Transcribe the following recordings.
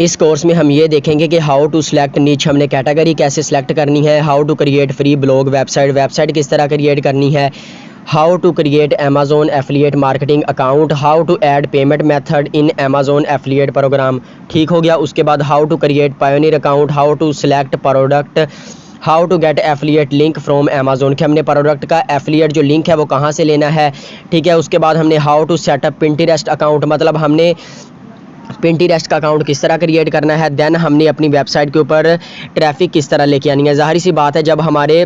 इस कोर्स में हम ये देखेंगे कि हाउ टू सिलेक्ट नीच, हमने कैटेगरी कैसे सिलेक्ट करनी है, how to create free blog website किस तरह क्रिएट करनी है, how to create Amazon affiliate marketing account, how to add payment method in Amazon affiliate program. ठीक हो गया। उसके बाद how to create Payoneer account, how to select product, how to get affiliate link from Amazon, कि हमने product का affiliate जो link है वो कहाँ से लेना है। ठीक है। उसके बाद हमने how to set up Pinterest account, मतलब हमने पिंटरेस्ट का अकाउंट किस तरह क्रिएट करना है। देन हमने अपनी वेबसाइट के ऊपर ट्रैफिक किस तरह लेके आनी है। ज़ाहिर सी बात है, जब हमारे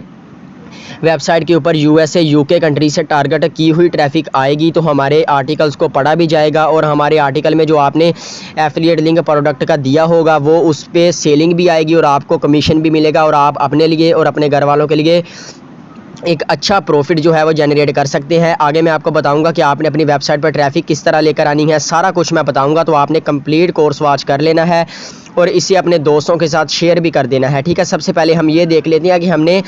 वेबसाइट के ऊपर यूएसए यूके कंट्री से टारगेट की हुई ट्रैफिक आएगी तो हमारे आर्टिकल्स को पढ़ा भी जाएगा और हमारे आर्टिकल में जो आपने एफिलिएट लिंक प्रोडक्ट का दिया होगा वो उस पर सेलिंग भी आएगी और आपको कमीशन भी मिलेगा और आप अपने लिए और अपने घर वालों के लिए एक अच्छा प्रॉफिट जो है वो जनरेट कर सकते हैं। आगे मैं आपको बताऊंगा कि आपने अपनी वेबसाइट पर ट्रैफिक किस तरह लेकर आनी है, सारा कुछ मैं बताऊंगा। तो आपने कंप्लीट कोर्स वॉच कर लेना है और इसे अपने दोस्तों के साथ शेयर भी कर देना है। ठीक है। सबसे पहले हम ये देख लेते हैं कि हमने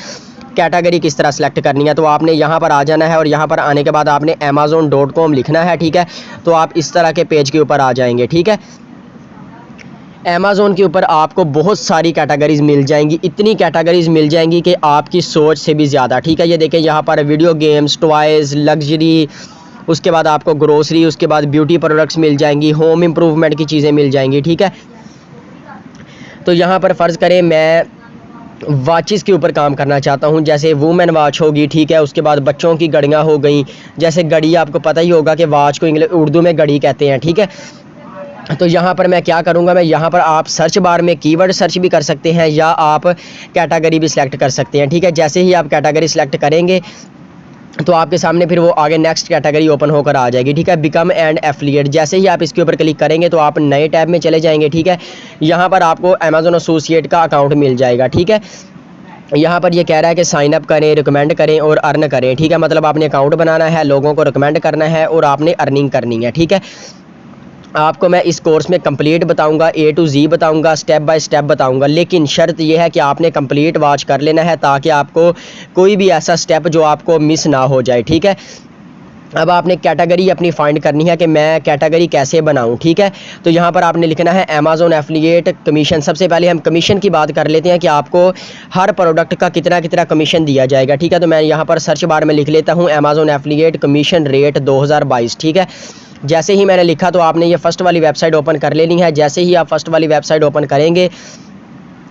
कैटेगरी किस तरह सेलेक्ट करनी है। तो आपने यहाँ पर आ जाना है और यहाँ पर आने के बाद आपने amazon.com लिखना है। ठीक है। तो आप इस तरह के पेज के ऊपर आ जाएंगे। ठीक है। अमेज़ोन के ऊपर आपको बहुत सारी कैटेगरीज मिल जाएंगी, इतनी कैटेगरीज मिल जाएंगी कि आपकी सोच से भी ज़्यादा। ठीक है। ये देखें, यहाँ पर वीडियो गेम्स, टॉयज़, लग्जरी, उसके बाद आपको ग्रोसरी, उसके बाद ब्यूटी प्रोडक्ट्स मिल जाएंगी, होम इम्प्रूवमेंट की चीज़ें मिल जाएंगी। ठीक है। तो यहाँ पर फ़र्ज़ करें मैं वॉचेस के ऊपर काम करना चाहता हूँ, जैसे वुमेन वॉच होगी। ठीक है। उसके बाद बच्चों की घड़ियाँ हो गई, जैसे घड़ी आपको पता ही होगा कि वॉच को उर्दू में घड़ी कहते हैं। ठीक है। तो यहाँ पर मैं क्या करूँगा, मैं यहाँ पर आप सर्च बार में कीवर्ड सर्च भी कर सकते हैं या आप कैटेगरी भी सिलेक्ट कर सकते हैं। ठीक है। जैसे ही आप कैटेगरी सिलेक्ट करेंगे तो आपके सामने फिर वो आगे नेक्स्ट कैटेगरी ओपन होकर आ जाएगी। ठीक है। बिकम एंड एफिलिएट, जैसे ही आप इसके ऊपर क्लिक करेंगे तो आप नए टैब में चले जाएंगे। ठीक है। यहाँ पर आपको अमेजोन एसोसिएट का अकाउंट मिल जाएगा। ठीक है। यहाँ पर ये कह रहा है कि साइन अप करें, रिकमेंड करें और अर्न करें। ठीक है। मतलब आपने अकाउंट बनाना है, लोगों को रिकमेंड करना है और आपने अर्निंग करनी है। ठीक है। आपको मैं इस कोर्स में कंप्लीट बताऊंगा, ए टू जी बताऊंगा, स्टेप बाय स्टेप बताऊंगा, लेकिन शर्त यह है कि आपने कंप्लीट वॉच कर लेना है ताकि आपको कोई भी ऐसा स्टेप जो आपको मिस ना हो जाए। ठीक है। अब आपने कैटेगरी अपनी फाइंड करनी है कि मैं कैटेगरी कैसे बनाऊं। ठीक है। तो यहाँ पर आपने लिखना है अमेजोन एफिलिएट कमीशन। सबसे पहले हम कमीशन की बात कर लेते हैं कि आपको हर प्रोडक्ट का कितना कितना कमीशन दिया जाएगा। ठीक है। तो मैं यहाँ पर सर्च बार में लिख लेता हूँ अमेजोन एफिलिएट कमीशन रेट 2022। ठीक है। जैसे ही मैंने लिखा तो आपने ये फर्स्ट वाली वेबसाइट ओपन कर लेनी है। जैसे ही आप फर्स्ट वाली वेबसाइट ओपन करेंगे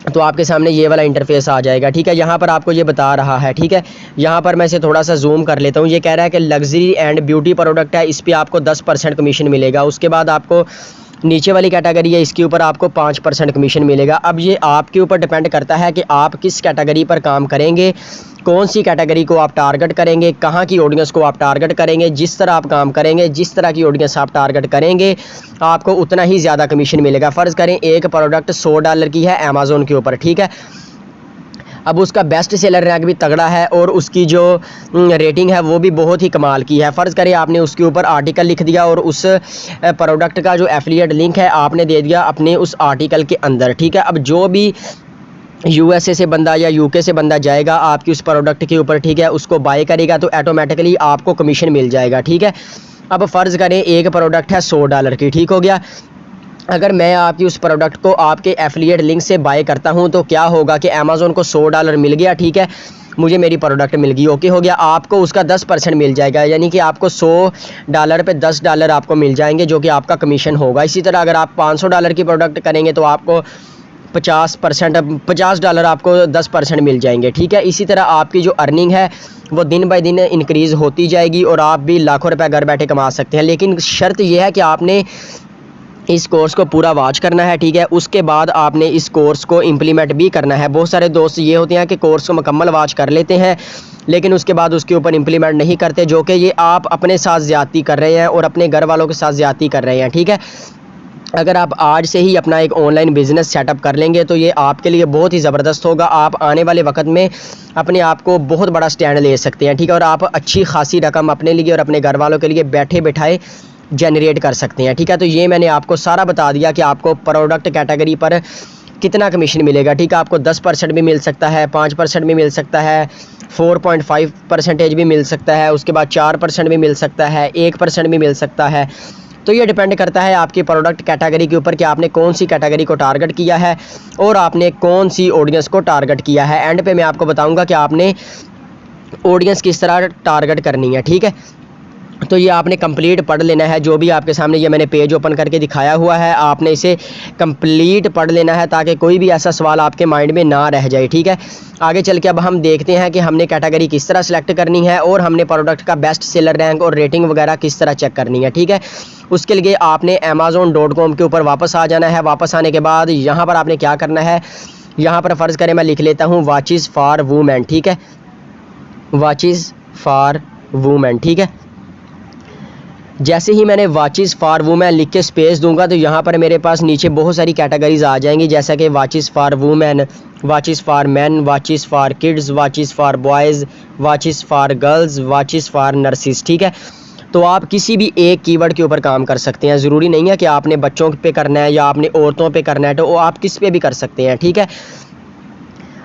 तो आपके सामने ये वाला इंटरफेस आ जाएगा। ठीक है। यहाँ पर आपको ये बता रहा है। ठीक है। यहाँ पर मैं इसे थोड़ा सा जूम कर लेता हूँ। ये कह रहा है कि लग्जरी एंड ब्यूटी प्रोडक्ट है, इस पर आपको 10% कमीशन मिलेगा। उसके बाद आपको नीचे वाली कैटेगरी है, इसके ऊपर आपको 5% कमीशन मिलेगा। अब ये आपके ऊपर डिपेंड करता है कि आप किस कैटेगरी पर काम करेंगे, कौन सी कैटेगरी को आप टारगेट करेंगे, कहाँ की ऑडियंस को आप टारगेट करेंगे। जिस तरह आप काम करेंगे, जिस तरह की ऑडियंस आप टारगेट करेंगे, आपको उतना ही ज़्यादा कमीशन मिलेगा। फ़र्ज़ करें एक प्रोडक्ट $100 की है अमेज़ोन के ऊपर। ठीक है। अब उसका बेस्ट सेलर रैंक भी तगड़ा है और उसकी जो रेटिंग है वो भी बहुत ही कमाल की है। फ़र्ज़ करें आपने उसके ऊपर आर्टिकल लिख दिया और उस प्रोडक्ट का जो एफिलिएट लिंक है आपने दे दिया अपने उस आर्टिकल के अंदर। ठीक है। अब जो भी यूएसए से बंदा या यूके से बंदा जाएगा आपकी उस प्रोडक्ट के ऊपर, ठीक है, उसको बाय करेगा तो ऑटोमेटिकली आपको कमीशन मिल जाएगा। ठीक है। अब फ़र्ज़ करें एक प्रोडक्ट है $100 की। ठीक हो गया। अगर मैं आपकी उस प्रोडक्ट को आपके एफिलिएट लिंक से बाय करता हूं तो क्या होगा कि अमेज़ोन को $100 मिल गया। ठीक है। मुझे मेरी प्रोडक्ट मिल गई, ओके हो गया। आपको उसका 10% मिल जाएगा, यानी कि आपको $100 पे $10 आपको मिल जाएंगे जो कि आपका कमीशन होगा। इसी तरह अगर आप $500 की प्रोडक्ट करेंगे तो आपको $50 आपको 10% मिल जाएंगे। ठीक है। इसी तरह आपकी जो अर्निंग है वो दिन बाय दिन इंक्रीज़ होती जाएगी और आप भी लाखों रुपए घर बैठे कमा सकते हैं। लेकिन शर्त यह है कि आपने इस कोर्स को पूरा वॉच करना है। ठीक है। उसके बाद आपने इस कोर्स को इम्प्लीमेंट भी करना है। बहुत सारे दोस्त ये होते हैं कि कोर्स को मुकम्मल वॉच कर लेते हैं लेकिन उसके बाद उसके ऊपर इम्प्लीमेंट नहीं करते, जो कि ये आप अपने साथ ज़्यादती कर रहे हैं और अपने घर वालों के साथ ज़्यादती कर रहे हैं। ठीक है। अगर आप आज से ही अपना एक ऑनलाइन बिजनेस सेटअप कर लेंगे तो ये आपके लिए बहुत ही ज़बरदस्त होगा। आप आने वाले वक्त में अपने आप को बहुत बड़ा स्टैंड ले सकते हैं। ठीक है। और आप अच्छी खासी रकम अपने लिए और अपने घर वालों के लिए बैठे बैठाए जनरेट कर सकते हैं। ठीक है। तो ये मैंने आपको सारा बता दिया कि आपको प्रोडक्ट कैटेगरी पर कितना कमीशन मिलेगा। ठीक है। आपको 10% भी मिल सकता है, 5% भी मिल सकता है, 4.5% भी मिल सकता है, उसके बाद 4% भी मिल सकता है, 1% भी मिल सकता है, तो ये डिपेंड करता है आपकी प्रोडक्ट कैटेगरी के ऊपर कि आपने कौन सी कैटेगरी को टारगेट किया है और आपने कौन सी ऑडियंस को टारगेट किया है। एंड पे मैं आपको बताऊंगा कि आपने ऑडियंस किस तरह टारगेट करनी है, ठीक है। तो ये आपने कंप्लीट पढ़ लेना है, जो भी आपके सामने ये मैंने पेज ओपन करके दिखाया हुआ है आपने इसे कंप्लीट पढ़ लेना है ताकि कोई भी ऐसा सवाल आपके माइंड में ना रह जाए, ठीक है। आगे चल के अब हम देखते हैं कि हमने कैटेगरी किस तरह सेलेक्ट करनी है और हमने प्रोडक्ट का बेस्ट सेलर रैंक और रेटिंग वगैरह किस तरह चेक करनी है, ठीक है। उसके लिए आपने amazon.com के ऊपर वापस आ जाना है। वापस आने के बाद यहाँ पर आपने क्या करना है, यहाँ पर फ़र्ज़ करें मैं लिख लेता हूँ वॉचेस फॉर वुमेन, ठीक है, वॉचेस फॉर वुमेन, ठीक है। जैसे ही मैंने वॉचेस फॉर वुमेन लिख के स्पेस दूंगा तो यहाँ पर मेरे पास नीचे बहुत सारी कैटेगरीज आ जाएंगी, जैसा कि watches for women, watches for man, watches for kids, watches for boys, watches for girls, watches for nurses, ठीक है। तो आप किसी भी एक कीवर्ड के ऊपर काम कर सकते हैं, ज़रूरी नहीं है कि आपने बच्चों पे करना है या आपने औरतों पे करना है, तो वो आप किस पे भी कर सकते हैं, ठीक है।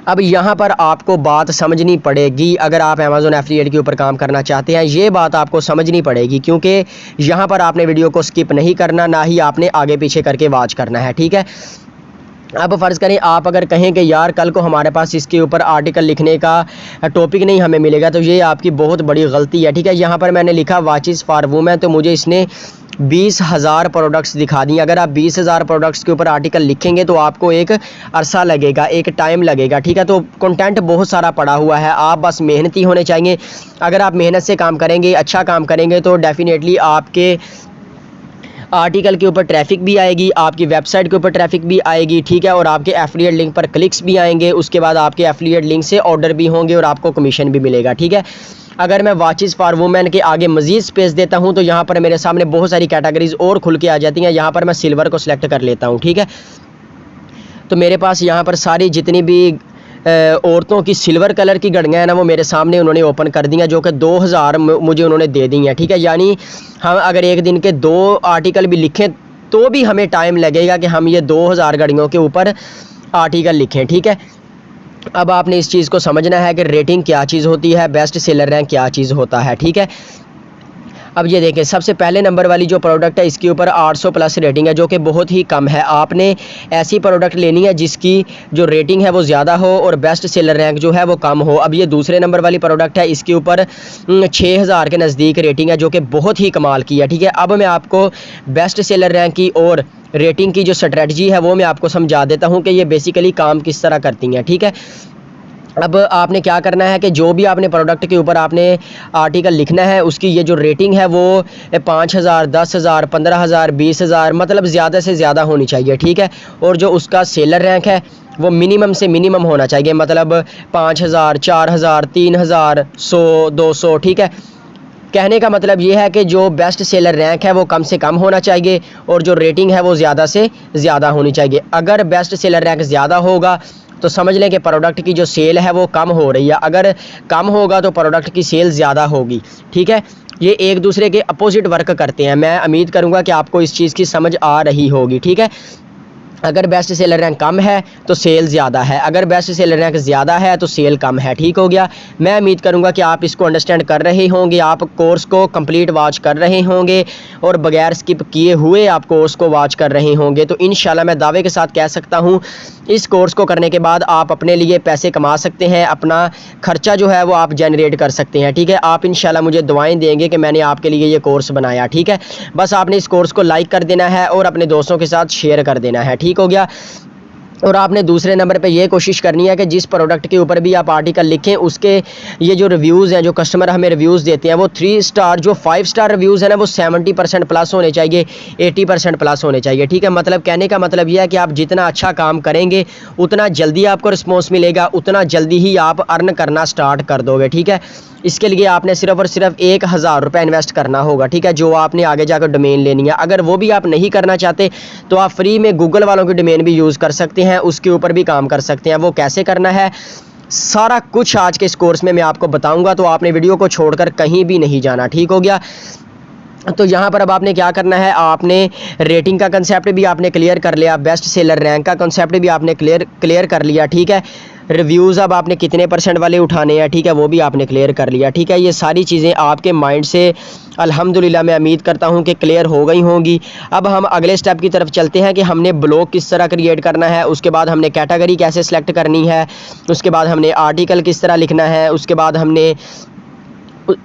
अब यहाँ पर आपको बात समझनी पड़ेगी, अगर आप अमेज़न एफिलिएट के ऊपर काम करना चाहते हैं ये बात आपको समझनी पड़ेगी, क्योंकि यहाँ पर आपने वीडियो को स्किप नहीं करना, ना ही आपने आगे पीछे करके वॉच करना है, ठीक है। अब फ़र्ज़ करें आप अगर कहें कि यार कल को हमारे पास इसके ऊपर आर्टिकल लिखने का टॉपिक नहीं हमें मिलेगा, तो ये आपकी बहुत बड़ी गलती है, ठीक है। यहाँ पर मैंने लिखा वॉचेस फॉर वुमेन, तो मुझे इसने 20,000 प्रोडक्ट्स दिखा दिए। अगर आप 20,000 प्रोडक्ट्स के ऊपर आर्टिकल लिखेंगे तो आपको एक अरसा लगेगा, एक टाइम लगेगा, ठीक है। तो कंटेंट बहुत सारा पड़ा हुआ है, आप बस मेहनती होने चाहिए। अगर आप मेहनत से काम करेंगे, अच्छा काम करेंगे, तो डेफिनेटली आपके आर्टिकल के ऊपर ट्रैफिक भी आएगी, आपकी वेबसाइट के ऊपर ट्रैफिक भी आएगी, ठीक है। और आपके एफिलिएट लिंक पर क्लिक्स भी आएंगे, उसके बाद आपके एफिलिएट लिंक से ऑर्डर भी होंगे और आपको कमीशन भी मिलेगा, ठीक है। अगर मैं वॉचेस फॉर वुमेन के आगे मजीद स्पेस देता हूं तो यहाँ पर मेरे सामने बहुत सारी कैटेगरीज और खुल के आ जाती हैं। यहाँ पर मैं सिल्वर को सिलेक्ट कर लेता हूँ, ठीक है। तो मेरे पास यहाँ पर सारी जितनी भी औरतों की सिल्वर कलर की घड़ियाँ हैं ना, वो मेरे सामने उन्होंने ओपन कर दी हैं, जो कि 2000 मुझे उन्होंने दे दी हैं, ठीक है। यानी हम अगर एक दिन के 2 आर्टिकल भी लिखें तो भी हमें टाइम लगेगा कि हम ये 2000 घड़ियों के ऊपर आर्टिकल लिखें, ठीक है। अब आपने इस चीज़ को समझना है कि रेटिंग क्या चीज़ होती है, बेस्ट सेलर रैंक क्या चीज़ होता है, ठीक है। अब ये देखें, सबसे पहले नंबर वाली जो प्रोडक्ट है इसके ऊपर 800 प्लस रेटिंग है, जो कि बहुत ही कम है। आपने ऐसी प्रोडक्ट लेनी है जिसकी जो रेटिंग है वो ज़्यादा हो और बेस्ट सेलर रैंक जो है वो कम हो। अब ये दूसरे नंबर वाली प्रोडक्ट है, इसके ऊपर 6000 के नज़दीक रेटिंग है, जो कि बहुत ही कमाल की है, ठीक है। अब मैं आपको बेस्ट सेलर रैंक की और रेटिंग की जो स्ट्रेटजी है वो मैं आपको समझा देता हूँ कि ये बेसिकली काम किस तरह करती हैं, ठीक है। अब आपने क्या करना है कि जो भी आपने प्रोडक्ट के ऊपर आपने आर्टिकल लिखना है उसकी ये जो रेटिंग है वो 5000, 10,000, 15,000, 20,000 मतलब ज़्यादा से ज़्यादा होनी चाहिए, ठीक है। और जो उसका सेलर रैंक है वो मिनिमम से मिनिमम होना चाहिए, मतलब 5,000, 4,000, 3,000, 100, 200, ठीक है। कहने का मतलब ये है कि जो बेस्ट सेलर रैंक है वो कम से कम होना चाहिए और जो रेटिंग है वो ज़्यादा से ज़्यादा होनी चाहिए। अगर बेस्ट सेलर रैंक ज़्यादा होगा तो समझ लें कि प्रोडक्ट की जो सेल है वो कम हो रही है, अगर कम होगा तो प्रोडक्ट की सेल ज़्यादा होगी, ठीक है। ये एक दूसरे के अपोजिट वर्क करते हैं। मैं उम्मीद करूँगा कि आपको इस चीज़ की समझ आ रही होगी, ठीक है। अगर बेस्ट सेलर रैंक कम है तो सेल ज़्यादा है, अगर बेस्ट सेलर रैंक ज़्यादा है तो सेल कम है, ठीक हो गया। मैं उम्मीद करूँगा कि आप इसको अंडरस्टैंड कर रहे होंगे, आप कोर्स को कंप्लीट वॉच कर रहे होंगे और बगैर स्किप किए हुए आप कोर्स को वॉच कर रहे होंगे। तो इंशाल्लाह मैं दावे के साथ कह सकता हूँ इस कोर्स को करने के बाद आप अपने लिए पैसे कमा सकते हैं, अपना खर्चा जो है वो आप जनरेट कर सकते हैं, ठीक है। आप इंशाल्लाह मुझे दुआएं देंगे कि मैंने आपके लिए ये कोर्स बनाया, ठीक है। बस आपने इस कोर्स को लाइक कर देना है और अपने दोस्तों के साथ शेयर कर देना है, ठीक हो गया। और आपने दूसरे नंबर पे ये कोशिश करनी है कि जिस प्रोडक्ट के ऊपर भी आप आर्टिकल लिखें उसके ये जो रिव्यूज़ हैं, जो कस्टमर हमें रिव्यूज़ देते हैं वो 3 स्टार, जो 5 स्टार रिव्यूज़ है ना वो 70% प्लस होने चाहिए, 80% प्लस होने चाहिए, ठीक है। मतलब कहने का मतलब यह है कि आप जितना अच्छा काम करेंगे उतना जल्दी आपको रिस्पॉन्स मिलेगा, उतना जल्दी ही आप अर्न करना स्टार्ट कर दोगे, ठीक है। इसके लिए आपने सिर्फ और सिर्फ 1000 रुपये इन्वेस्ट करना होगा, ठीक है, जो आपने आगे जाकर डोमेन लेनी है। अगर वो भी आप नहीं करना चाहते तो आप फ्री में गूगल वालों की डोमेन भी यूज़ कर सकते हैं, उसके ऊपर भी काम कर सकते हैं। वो कैसे करना है सारा कुछ आज के इस कोर्स में मैं आपको बताऊंगा, तो आपने वीडियो को छोड़कर कहीं भी नहीं जाना, ठीक हो गया। तो यहाँ पर अब आपने क्या करना है, आपने रेटिंग का कंसेप्ट भी आपने क्लियर कर लिया, बेस्ट सेलर रैंक का कंसेप्ट भी आपने क्लियर कर लिया, ठीक है। रिव्यूज़ अब आपने कितने % वाले उठाने हैं, ठीक है, वो भी आपने क्लियर कर लिया। ठीक है, ये सारी चीज़ें आपके माइंड से अल्हम्दुलिल्लाह मैं उम्मीद करता हूँ कि क्लियर हो गई होंगी। अब हम अगले स्टेप की तरफ चलते हैं कि हमने ब्लॉग किस तरह क्रिएट करना है, उसके बाद हमने कैटेगरी कैसे सिलेक्ट करनी है, उसके बाद हमने आर्टिकल किस तरह लिखना है, उसके बाद हमने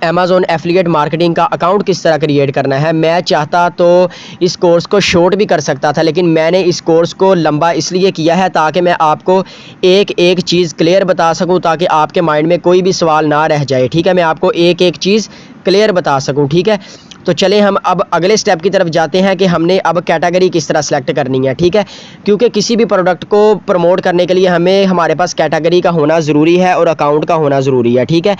अमेज़ॉन एफिलिएट मार्केटिंग का अकाउंट किस तरह क्रिएट करना है। मैं चाहता तो इस कोर्स को शॉर्ट भी कर सकता था, लेकिन मैंने इस कोर्स को लंबा इसलिए किया है ताकि मैं आपको एक एक चीज़ क्लियर बता सकूं, ताकि आपके माइंड में कोई भी सवाल ना रह जाए। ठीक है, मैं आपको एक एक चीज़ क्लियर बता सकूं। ठीक है, तो चलें हम अब अगले स्टेप की तरफ जाते हैं कि हमने अब कैटेगरी किस तरह सेलेक्ट करनी है। ठीक है, क्योंकि किसी भी प्रोडक्ट को प्रमोट करने के लिए हमें हमारे पास कैटेगरी का होना ज़रूरी है और अकाउंट का होना ज़रूरी है। ठीक है,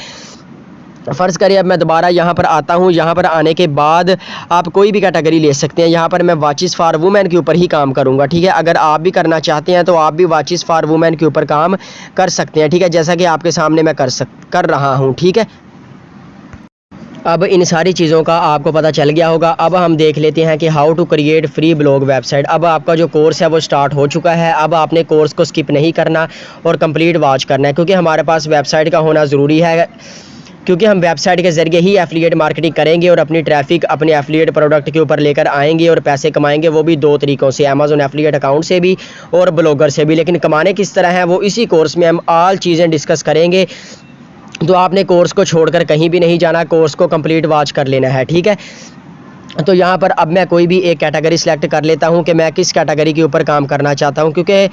फ़र्ज़ करिए अब मैं दोबारा यहाँ पर आता हूँ। यहाँ पर आने के बाद आप कोई भी कैटेगरी ले सकते हैं। यहाँ पर मैं वॉचेस फॉर वुमेन के ऊपर ही काम करूँगा। ठीक है, अगर आप भी करना चाहते हैं तो आप भी वॉचेस फॉर वुमेन के ऊपर काम कर सकते हैं। ठीक है, जैसा कि आपके सामने मैं कर रहा हूँ। ठीक है, अब इन सारी चीज़ों का आपको पता चल गया होगा। अब हम देख लेते हैं कि how to create free blog website. अब आपका जो कोर्स है वो स्टार्ट हो चुका है। अब आपने कोर्स को स्किप नहीं करना और कंप्लीट वॉच करना है, क्योंकि हमारे पास वेबसाइट का होना ज़रूरी है, क्योंकि हम वेबसाइट के ज़रिए ही एफिलिएट मार्केटिंग करेंगे और अपनी ट्रैफिक अपने एफिलिएट प्रोडक्ट के ऊपर लेकर आएंगे और पैसे कमाएंगे, वो भी 2 तरीक़ों से, अमेज़ॉन एफिलिएट अकाउंट से भी और ब्लॉगर से भी। लेकिन कमाने किस तरह है वो इसी कोर्स में हम ऑल चीज़ें डिस्कस करेंगे। तो आपने कोर्स को छोड़कर कहीं भी नहीं जाना, कोर्स को कंप्लीट वॉच कर लेना है। ठीक है, तो यहाँ पर अब मैं कोई भी एक कैटेगरी सेलेक्ट कर लेता हूँ कि मैं किस कैटेगरी के ऊपर काम करना चाहता हूँ, क्योंकि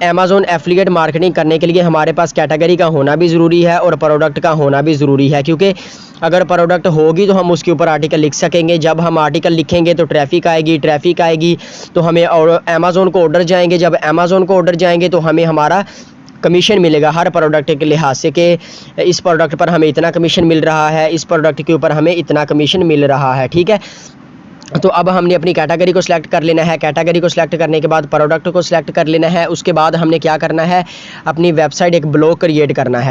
अमेज़ॉन एफिलिएट मार्केटिंग करने के लिए हमारे पास कैटेगरी का होना भी ज़रूरी है और प्रोडक्ट का होना भी ज़रूरी है। क्योंकि अगर प्रोडक्ट होगी तो हम उसके ऊपर आर्टिकल लिख सकेंगे। जब हम आर्टिकल लिखेंगे तो ट्रैफिक आएगी तो हमें और अमेज़ॉन को ऑर्डर जाएंगे। जब अमेज़ॉन को ऑर्डर जाएंगे तो हमें हमारा कमीशन मिलेगा हर प्रोडक्ट के लिहाज से, कि इस प्रोडक्ट पर हमें इतना कमीशन मिल रहा है, इस प्रोडक्ट के ऊपर हमें इतना कमीशन मिल रहा है। ठीक है, तो अब हमने अपनी कैटेगरी को सिलेक्ट कर लेना है। कैटेगरी को सिलेक्ट करने के बाद प्रोडक्ट को सिलेक्ट कर लेना है। उसके बाद हमने क्या करना है, अपनी वेबसाइट एक ब्लॉग क्रिएट करना है।